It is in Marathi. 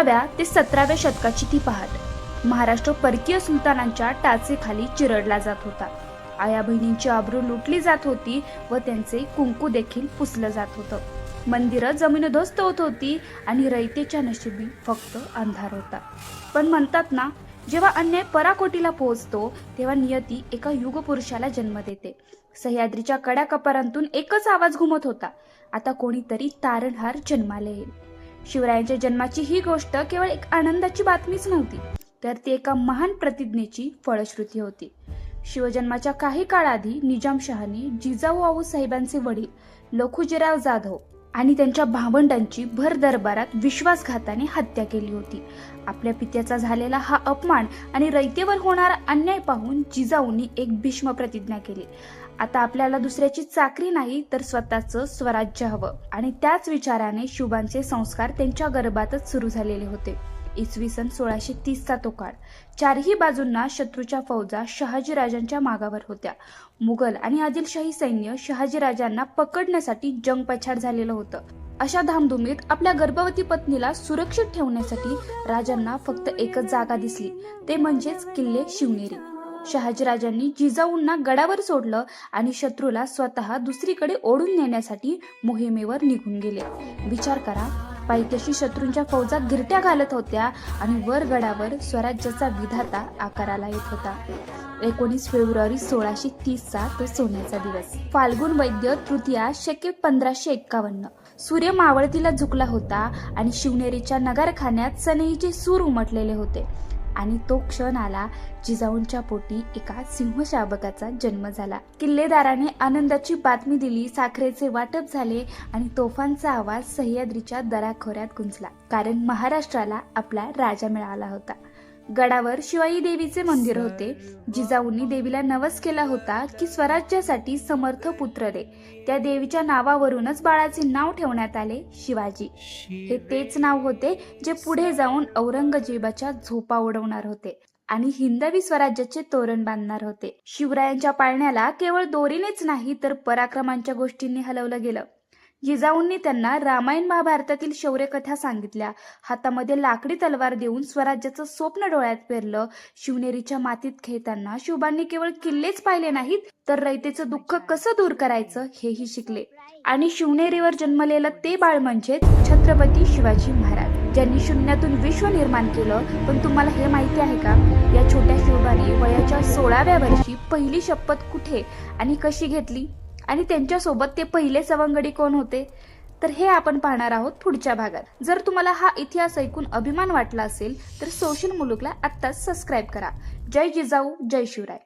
16व्या ते 17व्या शतकाची ती पहाट महाराष्ट्र परकीय सुलतानांच्या टाचेखाली चिरडला जात होता. आया बहिणींची आबरू लुटली जात होती व त्यांचे कुंकू देखील पुसलं जात होतं. मंदिरं जमीनदोस्त होत होती आणि रयतेच्या नशिबी फक्त अंधार होता. पण म्हणतात ना, जेव्हा अन्याय पराकोटीला पोहोचतो तेव्हा नियती एका युगपुरुषाला जन्म देते. सह्याद्रीच्या कड्याकपारांतून एकच आवाज घुमत होता, आता कोणीतरी तारणहार जन्माला येईल. शिवरायांच्या जन्माची ही गोष्ट केवळ एक आनंदाची बातमीच नव्हती, तर ती एका महान प्रतिज्ञेची फळश्रुती होती. शिवजन्माच्या काही काळाआधी निजामशहाने जिजाऊ आऊसाहेबांचे वडील लखुजीराव जाधव आणि त्यांच्या भावंडांची भर दरबारात विश्वासघाताने हत्या केली होती. आपल्या पित्याचा झालेला हा अपमान आणि रयतेवर होणारा अन्याय पाहून जिजाऊंनी एक भीष्म प्रतिज्ञा केली. आता आपल्याला दुसऱ्याची चाकरी नाही तर स्वतःचं स्वराज्य हवं. आणि त्याच विचाराने शिवबांचे संस्कार त्यांच्या गर्भातच सुरू झालेले होते. इसवी सन 1630चा तो काळ. चारही बाजूंना शत्रूच्या फौजा शहाजीराजांच्या मागावर होत्या. मुघल आणि आदिलशाही सैन्य शहाजीराजांना पकडण्यासाठी जंगपछाड झालेलं होतं. अशा धामधुमीत आपल्या गर्भवती पत्नीला सुरक्षित ठेवण्यासाठी राजांना फक्त एकच जागा दिसली, ते म्हणजेच किल्ले शिवनेरी. शहाजीराजांनी जिजाऊंना गडावर सोडलं आणि शत्रूला स्वतः दुसरीकडे ओढून नेण्यासाठी मोहिमेवर निघून गेले. विचार करा, पायथ्याशी शत्रूंच्या फौजा गिरट्या घालत होत्या आणि वर गडावर स्वराज्याचा विधाता आकाराला येत होता. 19 फेब्रुवारी 1630चा तो सोन्याचा दिवस. फाल्गुन वैद्य तृतीया शके 1551. सूर्य मावळतीला झुकला होता आणि शिवनेरीच्या नगारखान्यात सनईचे सूर उमटलेले होते. आणि तो क्षण आला जिजाऊंच्या पोटी एका सिंहशाबकाचा जन्म झाला. किल्लेदाराने आनंदाची बातमी दिली, साखरेचे वाटप झाले आणि तोफांचा आवाज सह्याद्रीच्या दराखोऱ्यात गुंजला, कारण महाराष्ट्राला आपला राजा मिळाला होता. गडावर शिवाई देवीचे मंदिर होते. जिजाऊंनी देवीला नवस केला होता की स्वराज्यासाठी समर्थ पुत्र दे. त्या देवीच्या नावावरूनच बाळाचे नाव ठेवण्यात आले शिवाजी. हे तेच नाव होते जे पुढे जाऊन औरंगजेबाच्या झोपा उडवणार होते आणि हिंदवी स्वराज्याचे तोरण बांधणार होते. शिवरायांच्या पाळण्याला केवळ दोरीनेच नाही तर पराक्रमांच्या गोष्टींनी हलवलं गेलं. जिजाऊंनी त्यांना रामायण महाभारतातील शौर्यकथा सांगितल्या. हातामध्ये लाकडी तलवार देऊन स्वराज्याचं स्वप्न डोळ्यात पेरलं. शिवनेरीच्या मातीत खेळताना शिवबांनी केवळ किल्लेच पाहिले नाहीत, तर रयतेचं दुःख कसं दूर करायचं हेही शिकले. आणि शिवनेरीवर जन्मलेलं ते बाळ म्हणजे छत्रपती शिवाजी महाराज, ज्यांनी शून्यातून विश्व निर्माण केलं. पण तुम्हाला हे माहिती आहे का, या छोट्या शिवबाने वयाच्या 16व्या वर्षी पहिली शपथ कुठे आणि कशी घेतली आणि त्यांच्यासोबत ते पहिले सवंगडी कोण होते, तर हे आपण पाहणार आहोत पुढच्या भागात. जर तुम्हाला हा इतिहास ऐकून अभिमान वाटला असेल तर सोशल मुलुकला आत्ताच सबस्क्राईब करा. जय जिजाऊ, जय शिवराय.